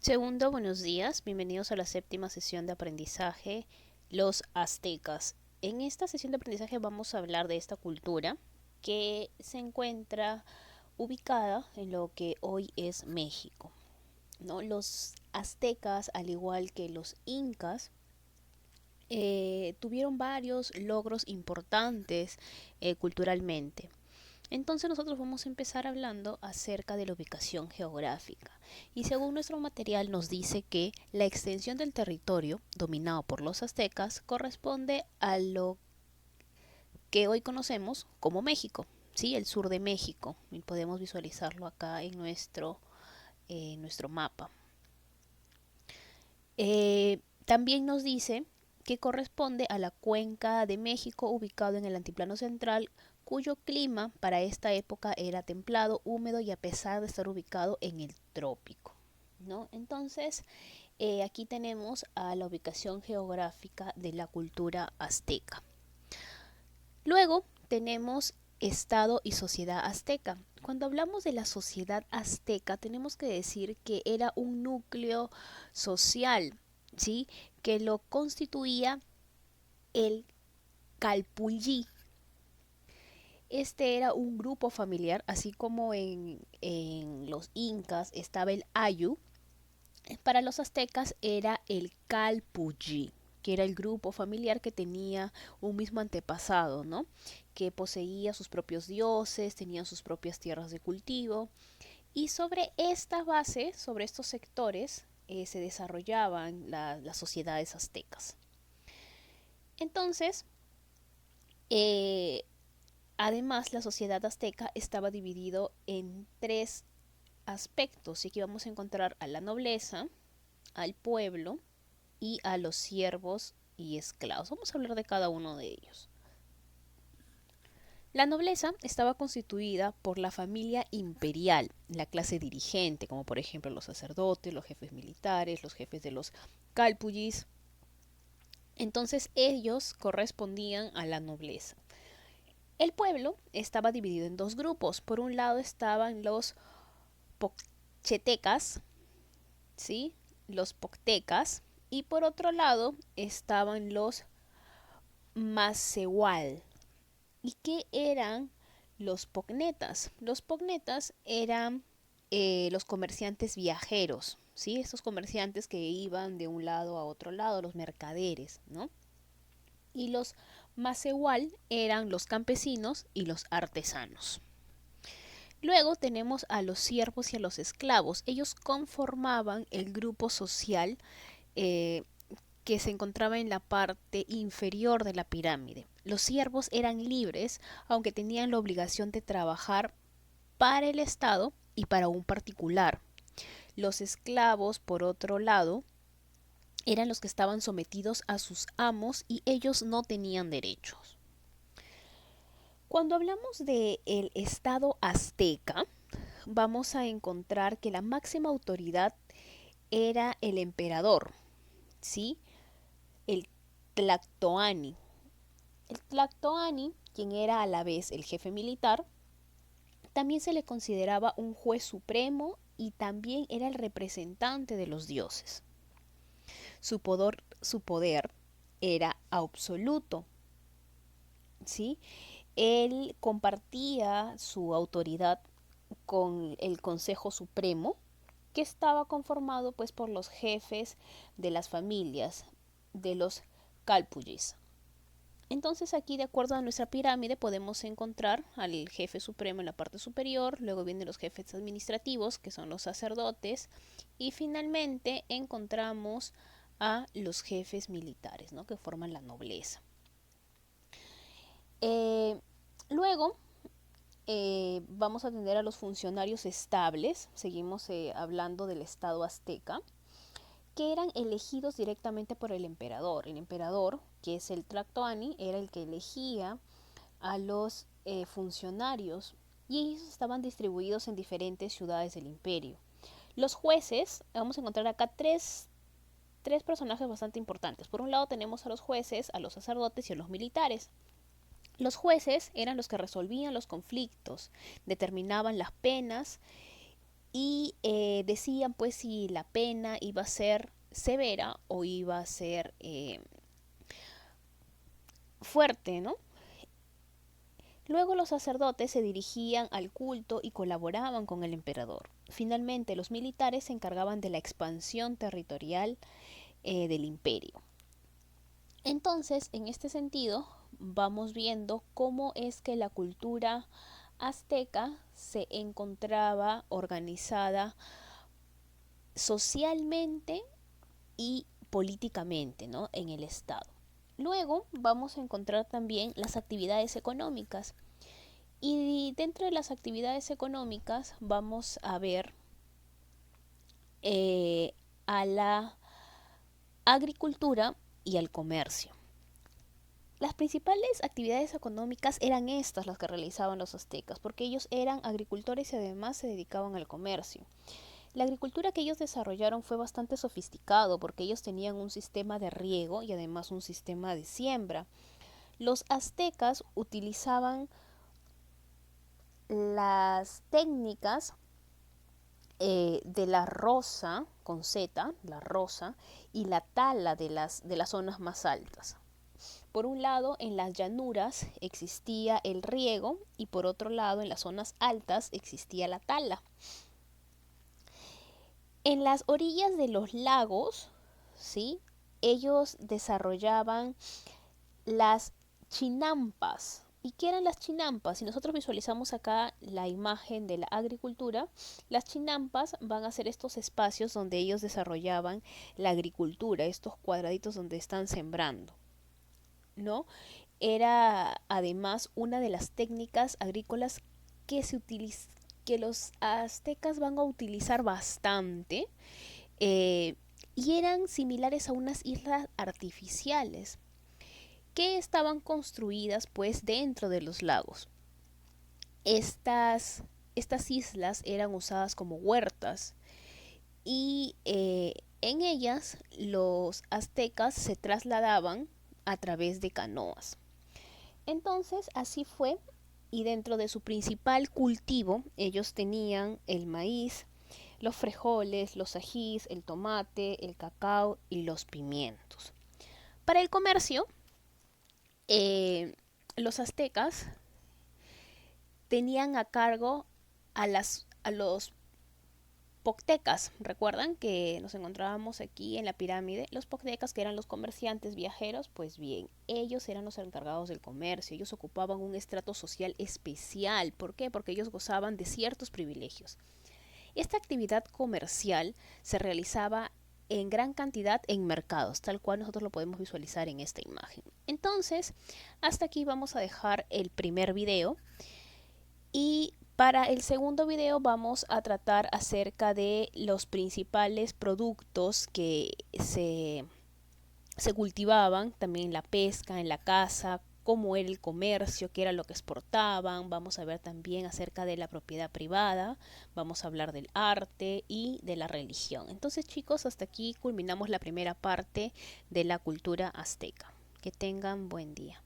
Segundo, buenos días, bienvenidos a la séptima sesión de aprendizaje, los aztecas. En esta sesión de aprendizaje vamos a hablar de esta cultura que se encuentra ubicada en lo que hoy es México, ¿no? Los aztecas, al igual que los incas, tuvieron varios logros importantes culturalmente. Entonces nosotros vamos a empezar hablando acerca de la ubicación geográfica. Y según nuestro material nos dice que la extensión del territorio dominado por los aztecas corresponde a lo que hoy conocemos como México, ¿sí? El sur de México. Y podemos visualizarlo acá en nuestro mapa. También nos dice que corresponde a la cuenca de México ubicado en el altiplano central, cuyo clima para esta época era templado, húmedo y a pesar de estar ubicado en el trópico, ¿no? Entonces, aquí tenemos a la ubicación geográfica de la cultura azteca. Luego tenemos Estado y sociedad azteca. Cuando hablamos de la sociedad azteca, tenemos que decir que era un núcleo social, ¿sí? Que lo constituía el Calpulli. Este era un grupo familiar, así como en los incas estaba el Ayu. Para los aztecas era el Calpulli, que era el grupo familiar que tenía un mismo antepasado, ¿no? Que poseía sus propios dioses, tenían sus propias tierras de cultivo. Y sobre esta base, sobre estos sectores, se desarrollaban las sociedades aztecas. Entonces, eh, además, la sociedad azteca estaba dividido en tres aspectos. Y aquí vamos a encontrar a la nobleza, al pueblo y a los siervos y esclavos. Vamos a hablar de cada uno de ellos. La nobleza estaba constituida por la familia imperial, la clase dirigente, como por ejemplo los sacerdotes, los jefes militares, los jefes de los cálpullis. Entonces ellos correspondían a la nobleza. El pueblo estaba dividido en dos grupos. Por un lado estaban los pochetecas, ¿sí? Los poctecas. Y por otro lado estaban los macehual. ¿Y qué eran los pocnetas? Los pocnetas eran los comerciantes viajeros, ¿sí? Estos comerciantes que iban de un lado a otro lado, los mercaderes, ¿no? Y los macehual eran los campesinos y los artesanos. Luego tenemos a los siervos y a los esclavos. Ellos conformaban el grupo social eh, que se encontraba en la parte inferior de la pirámide. Los siervos eran libres, aunque tenían la obligación de trabajar para el Estado y para un particular. Los esclavos, por otro lado, eran los que estaban sometidos a sus amos y ellos no tenían derechos. Cuando hablamos del Estado azteca, vamos a encontrar que la máxima autoridad era el emperador, ¿sí? El Tlactoani. El Tlactoani, quien era a la vez el jefe militar, también se le consideraba un juez supremo y también era el representante de los dioses. Su poder era absoluto, ¿sí? Él compartía su autoridad con el Consejo Supremo, que estaba conformado pues por los jefes de las familias de los cálpullis. Entonces aquí, de acuerdo a nuestra pirámide, podemos encontrar al jefe supremo en la parte superior, luego vienen los jefes administrativos, que son los sacerdotes, y finalmente encontramos a los jefes militares, ¿no? Que forman la nobleza. Eh, luego vamos a atender a los funcionarios estables, seguimos hablando del Estado azteca, que eran elegidos directamente por el emperador. El emperador, que es el Tlactoani, era el que elegía a los funcionarios y ellos estaban distribuidos en diferentes ciudades del imperio. Los jueces, vamos a encontrar acá tres personajes bastante importantes. Por un lado tenemos a los jueces, a los sacerdotes y a los militares. Los jueces eran los que resolvían los conflictos, determinaban las penas y decían pues si la pena iba a ser severa o iba a ser fuerte, ¿no? Luego los sacerdotes se dirigían al culto y colaboraban con el emperador. Finalmente, los militares se encargaban de la expansión territorial del imperio. Entonces, en este sentido, vamos viendo cómo es que la cultura azteca se encontraba organizada socialmente y políticamente, ¿no? En el Estado. Luego vamos a encontrar también las actividades económicas. Y dentro de las actividades económicas vamos a ver a la agricultura y al comercio. Las principales actividades económicas eran estas las que realizaban los aztecas, porque ellos eran agricultores y además se dedicaban al comercio. La agricultura que ellos desarrollaron fue bastante sofisticado porque ellos tenían un sistema de riego y además un sistema de siembra. Los aztecas utilizaban las técnicas de la roza, con Z, la roza, y la tala de las zonas más altas. Por un lado, en las llanuras existía el riego y por otro lado, en las zonas altas existía la tala. En las orillas de los lagos, ¿sí? Ellos desarrollaban las chinampas. ¿Y qué eran las chinampas? Si nosotros visualizamos acá la imagen de la agricultura, las chinampas van a ser estos espacios donde ellos desarrollaban la agricultura, estos cuadraditos donde están sembrando, ¿no? Era además una de las técnicas agrícolas que que los aztecas van a utilizar bastante, eh, y eran similares a unas islas artificiales que estaban construidas pues dentro de los lagos. Estas islas eran usadas como huertas y en ellas los aztecas se trasladaban a través de canoas. Entonces así fue, y dentro de su principal cultivo ellos tenían el maíz, los frijoles, los ajís, el tomate, el cacao y los pimientos. Para el comercio, eh, los aztecas tenían a cargo a los poctecas. Recuerdan que nos encontrábamos aquí en la pirámide. Los poctecas, que eran los comerciantes viajeros, pues bien, ellos eran los encargados del comercio. Ellos ocupaban un estrato social especial. ¿Por qué? Porque ellos gozaban de ciertos privilegios. Esta actividad comercial se realizaba en gran cantidad en mercados, tal cual nosotros lo podemos visualizar en esta imagen. Entonces, hasta aquí vamos a dejar el primer video. Y para el segundo video vamos a tratar acerca de los principales productos que se cultivaban, también la pesca en la casa, cómo era el comercio, qué era lo que exportaban. Vamos a ver también acerca de la propiedad privada, vamos a hablar del arte y de la religión. Entonces, chicos, hasta aquí culminamos la primera parte de la cultura azteca. Que tengan buen día.